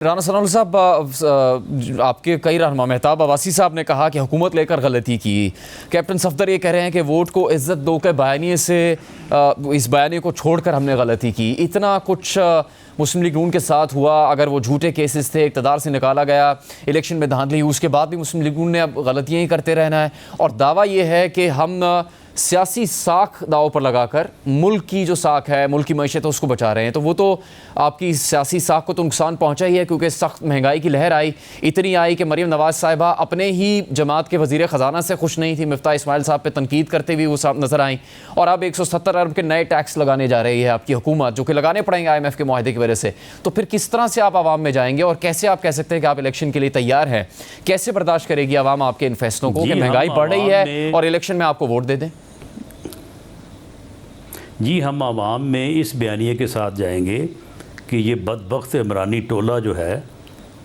राना सनाउल्लाह साहब, आपके कई रहनुमा मेहताब अब्बासी साहब ने कहा कि हुकूमत लेकर गलती की। कैप्टन सफदर ये कह रहे हैं कि वोट को इज्जत दो के बयानिए से इस बयानिए को छोड़कर हमने गलती की। इतना कुछ मुस्लिम लीग नून के साथ हुआ, अगर वो झूठे केसेस थे, इक़्तिदार से निकाला गया, इलेक्शन में धांधली हुई, उसके बाद भी मुस्लिम लीग नून ने अब गलतियाँ ही करते रहना है। और दावा ये है कि हम सियासी साख दाव पर लगाकर मुल्क की जो साख है, मुल्क की मैशत है, उसको बचा रहे हैं। तो वो तो आपकी सियासी साख को तो नुकसान पहुंचा ही है, क्योंकि सख्त महंगाई की लहर आई, इतनी आई कि मरीम नवाज साहिबा अपने ही जमात के वज़ीर ख़जाना से खुश नहीं थी। मिफ्ता इस्माइल साहब पे तनकीद करते हुए वो साहब नज़र आई। और अब 170 अरब के नए टैक्स लगाने जा रही है आपकी हुकूमत, जो कि लगाने पड़ेंगे IMF के मुआहदे की वजह से। तो फिर किस तरह से आप आवाम में जाएंगे और कैसे आप कह सकते हैं कि आप इलेक्शन के लिए तैयार हैं? कैसे बर्दाश्त करेगी आवाम आपके इन फैसलों को कि महंगाई बढ़ रही है और इलेक्शन में आपको वोट दे दें? जी, हम आवाम में इस बयानिए के साथ जाएंगे कि ये बदबख्त इमरानी टोला जो है,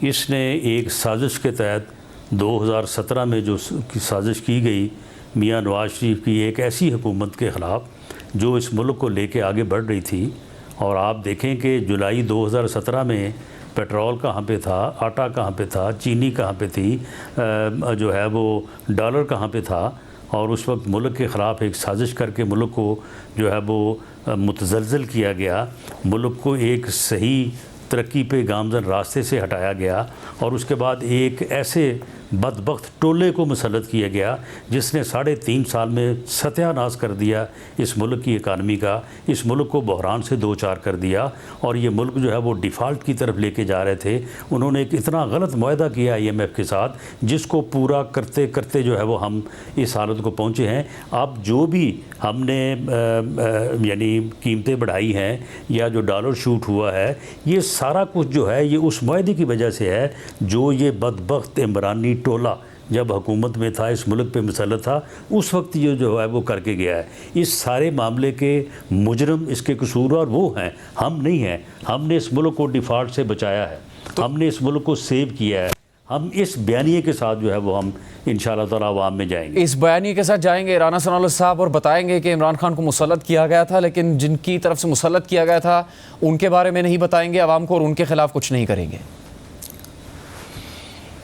इसने एक साजिश के तहत 2017 में जो साजिश की गई मियां नवाज शरीफ की एक ऐसी हुकूमत के ख़िलाफ़ जो इस मुल्क को लेके आगे बढ़ रही थी। और आप देखें कि जुलाई 2017 में पेट्रोल कहाँ पे था, आटा कहाँ पे था, चीनी कहाँ पे थी, जो है वो डॉलर कहाँ पे था। और उस वक्त मुल्क के ख़िलाफ़ एक साजिश करके मुल्क को जो है वो मुतज़लज़ल किया गया, मुल्क को एक सही तरक्की पे गामज़न रास्ते से हटाया गया। और उसके बाद एक ऐसे बदबख्त टोले को मुसल्लत किया गया जिसने 3.5 साल में सत्यानाश कर दिया इस मुल्क की इकानमी का, इस मुल्क को बहरान से दो चार कर दिया। और ये मुल्क जो है वो डिफ़ाल्ट की तरफ लेके जा रहे थे। उन्होंने एक इतना गलत मुआहदा किया IMF के साथ, जिसको पूरा करते करते जो है वो हम इस हालत को पहुँचे हैं। अब जो भी हमने यानी कीमतें बढ़ाई हैं या जो डॉलर शूट हुआ है, ये सारा कुछ जो है ये उस मुआहदे की वजह से है जो ये बदबख्त इमरानी टोला जब हुकूमत में था, इस मुल्क पे मुसल्लत था, उस वक्त ये जो है वो करके गया है। इस सारे मामले के मुजरम, इसके कसूरवार वो हैं, हम नहीं हैं। हमने इस मुल्क को डिफ़ॉल्ट से बचाया है, हमने इस मुल्क को सेव किया है। हम इस बयानिए के साथ जो है वो हम इंशाअल्लाह ताला अवाम में जाएंगे। इस बयानिए के साथ जाएंगे राना सनाउल्लाह साहब और बताएंगे कि इमरान खान को मुसल्लत किया गया था, लेकिन जिनकी तरफ से मुसल्लत किया गया था उनके बारे में नहीं बताएंगे अवाम को और उनके ख़िलाफ़ कुछ नहीं करेंगे।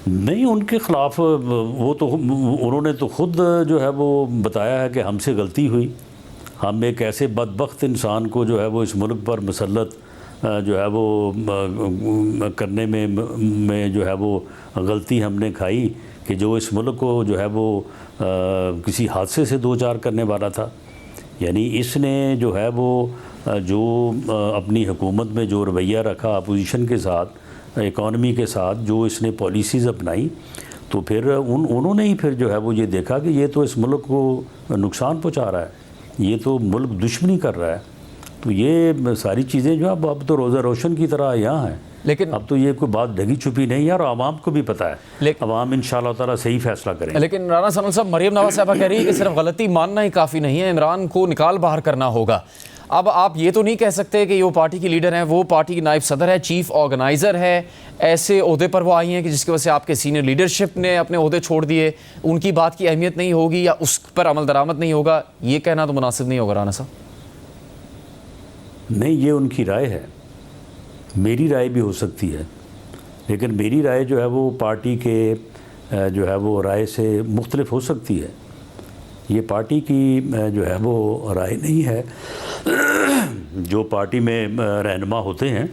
नहीं, उनके ख़िलाफ़ वो तो उन्होंने तो ख़ुद जो है वो बताया है कि हमसे गलती हुई। हम एक ऐसे बदबख्त इंसान को जो है वो इस मुल्क पर मुसल्लत जो है वो करने में जो है वो गलती हमने खाई कि जो इस मुल्क को जो है वो किसी हादसे से दो चार करने वाला था। यानी इसने जो है वो जो अपनी हुकूमत में जो रवैया रखा अपोजिशन के साथ, इकॉनमी के साथ, जो इसने पॉलिसीज़ अपनाई, तो फिर उन्होंने ही फिर जो है वो ये देखा कि ये तो इस मुल्क को नुकसान पहुंचा रहा है, ये तो मुल्क दुश्मनी कर रहा है। तो ये सारी चीज़ें जो अब तो रोज़ा रोशन की तरह यहाँ हैं। लेकिन अब तो ये कोई बात ढगी छुपी नहीं है और आवाम को भी पता है, आवाम इंशाअल्लाह ताला सही फैसला करेंगे। लेकिन राना सनाउल्लाह साहब, मरीम नवाज साहिबा कह रही है कि सिर्फ गलती मानना ही काफ़ी नहीं है, इमरान को निकाल बाहर करना होगा। अब आप ये तो नहीं कह सकते कि वो पार्टी की लीडर हैं, वो पार्टी की नायब सदर है, चीफ ऑर्गेनाइज़र है, ऐसे ओहदे पर वो आई हैं कि जिसकी वजह से आपके सीनियर लीडरशिप ने अपने ओहदे छोड़ दिए, उनकी बात की अहमियत नहीं होगी या उस पर अमल दरामद नहीं होगा, ये कहना तो मुनासिब नहीं होगा राना साहब। नहीं, ये उनकी राय है, मेरी राय भी हो सकती है, लेकिन मेरी राय जो है वो पार्टी के जो है वो राय से मुख्तलिफ हो सकती है। ये पार्टी की जो है वो राय नहीं है। जो पार्टी में रहनुमा होते हैं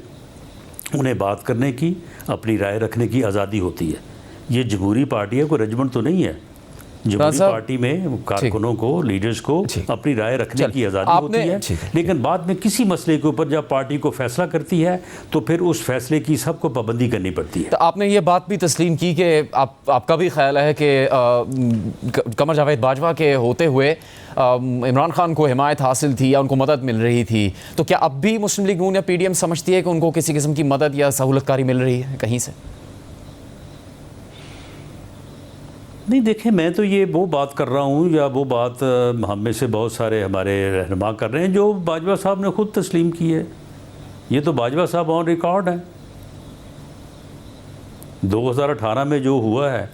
उन्हें बात करने की, अपनी राय रखने की आज़ादी होती है। ये जमहूरी पार्टी है, कोई रजमंड तो नहीं है। जमहूरी पार्टी में कारकुनों को, लीडर्स को अपनी राय रखने की आज़ादी होती है, लेकिन बाद में किसी मसले के ऊपर जब पार्टी को फैसला करती है तो फिर उस फैसले की सबको पाबंदी करनी पड़ती है। तो आपने ये बात भी तस्लीम की कि आपका भी ख्याल है कि कमर जावेद बाजवा के होते हुए इमरान खान को हिमायत हासिल थी या उनको मदद मिल रही थी, तो क्या अब भी मुस्लिम लीग नून या PDM समझती है कि उनको किसी किस्म की मदद या सहूलतकारी मिल रही है कहीं से? नहीं, देखें, मैं तो ये वो बात कर रहा हूँ या वो बात हम में से बहुत सारे हमारे रहनुमा कर रहे हैं जो बाजवा साहब ने ख़ुद तस्लीम की है। ये तो बाजवा साहब ऑन रिकॉर्ड है। 2018 में जो हुआ है,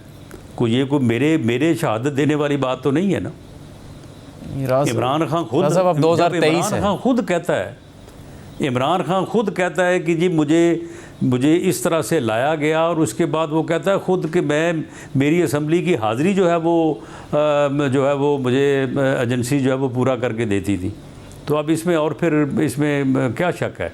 कोई मेरे शहादत देने वाली बात तो नहीं है ना। इमरान खान खुद, अब 2023 इमरान खान खुद कहता है कि जी मुझे मुझे इस तरह से लाया गया और उसके बाद वो कहता है ख़ुद कि मेरी असम्बली की हाज़िरी जो है वो मुझे एजेंसी जो है वो पूरा करके देती थी। तो अब इसमें और फिर इसमें क्या शक है।